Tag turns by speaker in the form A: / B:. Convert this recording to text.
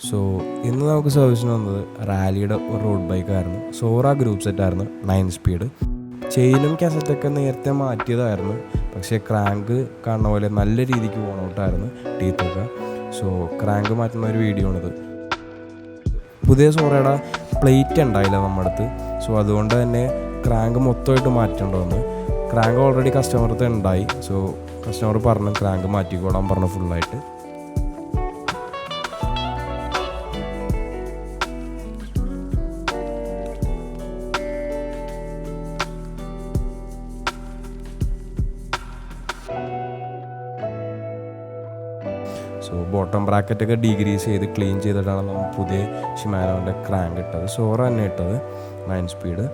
A: So ഇന്ന് നമുക്ക് സർവീസിന് വന്നത് റാലിയുടെ ഒരു റോഡ് ബൈക്കായിരുന്നു. സോറ ഗ്രൂപ്പ് സെറ്റായിരുന്നു 9 സ്പീഡ്. ചെയിനും കാസറ്റൊക്കെ നേരത്തെ മാറ്റിയതായിരുന്നു, പക്ഷേ ക്രാങ്ക് കാണുന്ന പോലെ നല്ല രീതിക്ക് പോണൗട്ടായിരുന്നു ടീത്തൊക്കെ. സോ ക്രാങ്ക് മാറ്റുന്ന ഒരു വീഡിയോ ആണിത്. പുതിയ സോറയുടെ പ്ലേറ്റ് ഉണ്ടായില്ല നമ്മുടെ അടുത്ത്. സോ അതുകൊണ്ട് തന്നെ ക്രാങ്ക് മൊത്തമായിട്ട് മാറ്റേണ്ടി. ക്രാങ്ക് ഓൾറെഡി കസ്റ്റമർക്ക് ഉണ്ടായി. സോ കസ്റ്റമർ പറഞ്ഞു ക്രാങ്ക് മാറ്റിക്കോളാൻ പറഞ്ഞു ഫുള്ളായിട്ട്. സോ ബോട്ടം ബ്രാക്കറ്റൊക്കെ ഡീഗ്രീസ് ചെയ്ത് ക്ലീൻ ചെയ്തിട്ടാണ് നമ്മൾ പുതിയ ഷിമാനോൻ്റെ ക്രാങ്ക് ഇട്ടത്. സോറ തന്നെ ഇട്ടത് 9 സ്പീഡ്.